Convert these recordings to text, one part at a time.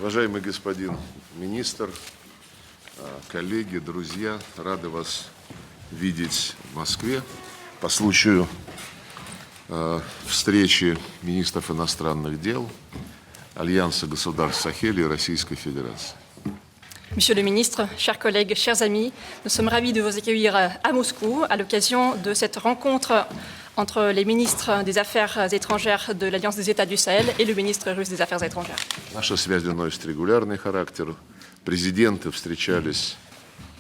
Уважаемый господин министр, коллеги, друзья, рады вас видеть в Москве по случаю встречи министров иностранных дел Альянса государств Сахеля и Российской Федерации. Monsieur le ministre, chers collègues, chers amis, nous sommes ravis de vous accueillir à Moscou à l'occasion de cette rencontre entre les ministres des Affaires étrangères de l'Alliance des États du Sahel et le ministre russe des Affaires étrangères. Наша связь носит регулярный характер. Президенты встречались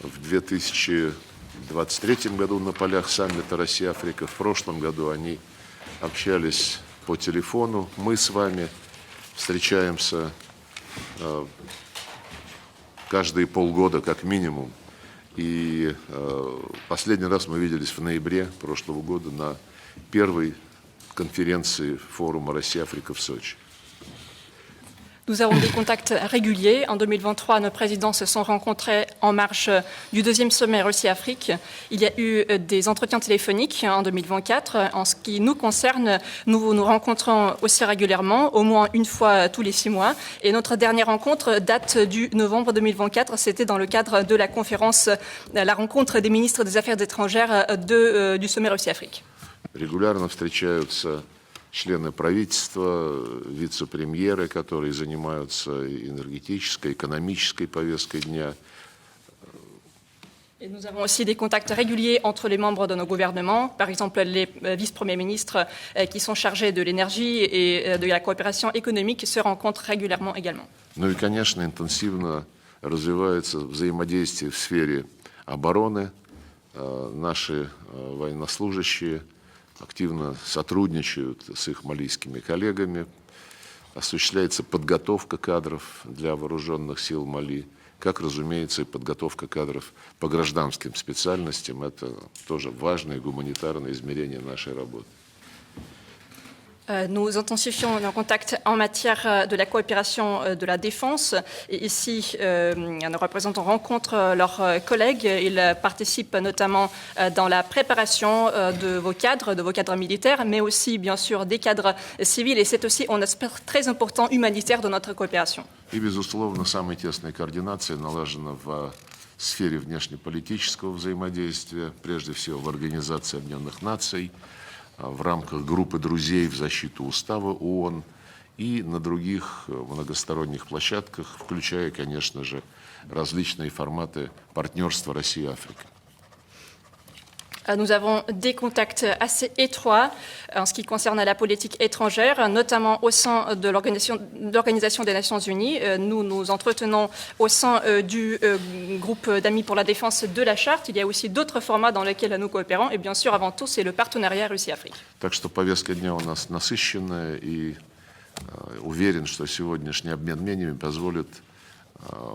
в 2023 году на полях саммита Россия-Африка. В прошлом году они общались по телефону. Мы с вами встречаемся каждые полгода как минимум. И последний раз мы виделись в ноябре прошлого года на первой конференции форума Россия-Африка в Сочи. Nous avons des contacts réguliers. En 2023, nos présidents se sont rencontrés en marge du deuxième sommet Russie-Afrique. Il y a eu des entretiens téléphoniques en 2024. En ce qui nous concerne, nous nous rencontrons aussi régulièrement, au moins une fois tous les 6 mois. Et notre dernière rencontre date du novembre 2024. C'était dans le cadre de la conférence, la rencontre des ministres des Affaires étrangères du sommet Russie-Afrique. Регулярно встречаются члены правительства, вице-премьеры, которые занимаются энергетической, экономической повесткой дня. Et nous avons aussi des contacts réguliers entre les membres de nos gouvernements, par exemple les vice-premiers ministres qui sont chargés de l'énergie et de la coopération économique se rencontrent régulièrement également. Ну и, конечно, интенсивно развивается взаимодействие в сфере обороны. Наши военнослужащие активно сотрудничают с их малийскими коллегами. Осуществляется подготовка кадров для вооруженных сил Мали, как, разумеется, и подготовка кадров по гражданским специальностям. Это тоже важное гуманитарное измерение нашей работы. Nous intensifions nos contacts en matière de la coopération de la défense. Et ici, nos représentants rencontrent leurs collègues. Ils participent notamment dans la préparation de vos cadres militaires, mais aussi, bien sûr, des cadres civils. Et c'est aussi un aspect très important humanitaire de notre coopération. И, безусловно, самая тесная координация налажена в сфере внешнеполитического взаимодействия, прежде всего в Организации Объединенных Наций, в рамках группы друзей в защиту устава ООН и на других многосторонних площадках, включая, конечно же, различные форматы партнерства России-Африка. Nous avons des contacts assez étroits en ce qui concerne la politique étrangère, notamment au sein de l'Organisation des Nations Unies. Nous nous entretenons au sein du groupe d'amis pour la défense de la Charte. Il y a aussi d'autres formats dans lesquels nous coopérons. Et bien sûr, avant tout, c'est le partenariat Russie-Afrique. Так что повестка дня у нас насыщенная, и уверен, что сегодняшний обмен мнениями позволит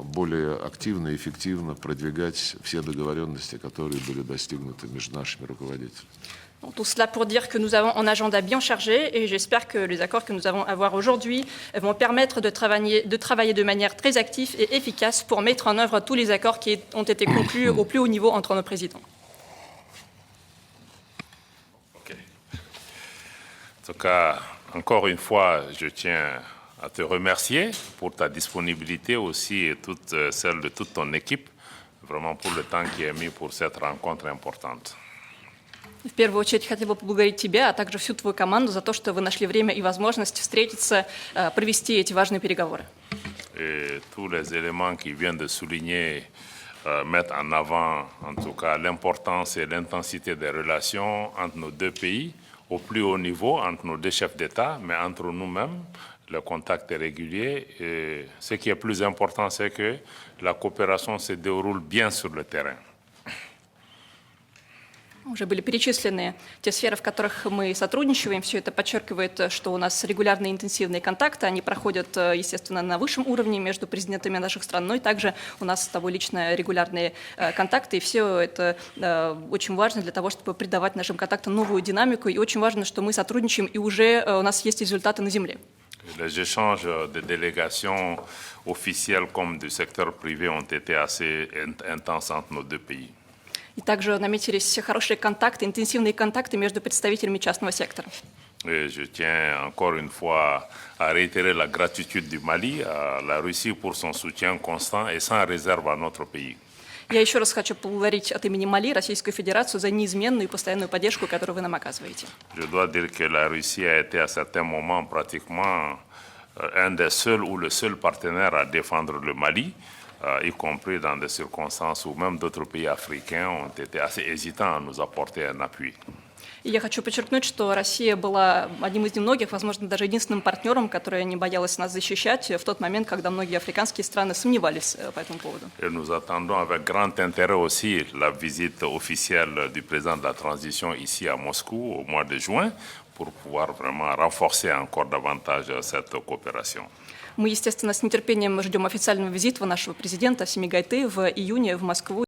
более активно и эффективно продвигать все договоренности, которые были достигнуты между нашими руководителями. Tout cela pour dire que nous avons un agenda bien chargé et j'espère que les accords que nous allons avoir aujourd'hui vont permettre de travailler de manière très active et efficace pour mettre en œuvre tous les accords qui ont été conclus au plus haut niveau entre nos présidents. Okay. En tout cas, encore une fois, je tiens à te remercier pour ta disponibilité aussi et celle de toute ton équipe, vraiment pour le temps qui est mis pour cette rencontre importante. В первую очередь хотел бы поблагодарить тебя, а также всю твою команду за то, что вы нашли время и возможность встретиться, провести эти важные переговоры. Et tous les éléments qui viennent de souligner mettent en avant, en tout cas, l'importance et l'intensité des relations entre nos deux pays, au plus haut niveau, entre nos deux chefs d'État, mais entre nous-mêmes. Le contact est régulier et ce qui est plus important, c'est que la coopération se déroule bien sur le terrain. Уже были перечислены те сферы, в которых мы сотрудничаем. Все это подчеркивает, что у нас регулярные интенсивные контакты. Они проходят, естественно, на высшем уровне между президентами наших стран, но и также у нас с тобой лично регулярные контакты. И все это очень важно для того, чтобы придавать нашим контактам новую динамику. И очень важно, что мы сотрудничаем, и уже у нас есть результаты на земле. Les échanges de délégations officielles comme du secteur privé ont été assez intenses entre nos deux pays. И также наметились хорошие контакты, интенсивные контакты между представителями частного сектора. Et je tiens encore une fois à réitérer la gratitude du Mali à la Russie pour son soutien constant et sans réserve à notre pays. Я еще раз хочу поблагодарить от имени Мали Российскую Федерацию за неизменную и постоянную поддержку, которую вы нам оказываете. Je dois dire que la Russie a été à certains moments pratiquement un des seuls ou le seul partenaire à défendre le Mali, y compris dans des circonstances où même d'autres pays africains ont été assez hésitants à nous apporter un appui. И я хочу подчеркнуть, что Россия была одним из немногих, возможно, даже единственным партнером, который не боялась нас защищать в тот момент, когда многие африканские страны сомневались по этому поводу. Et nous attendons avec grand intérêt aussi la visite officielle du président de la transition ici à Moscou au mois de juin pour pouvoir vraiment renforcer encore davantage cette coopération. Мы, естественно, с нетерпением ждем официального визита нашего президента Семигайты в июне в Москву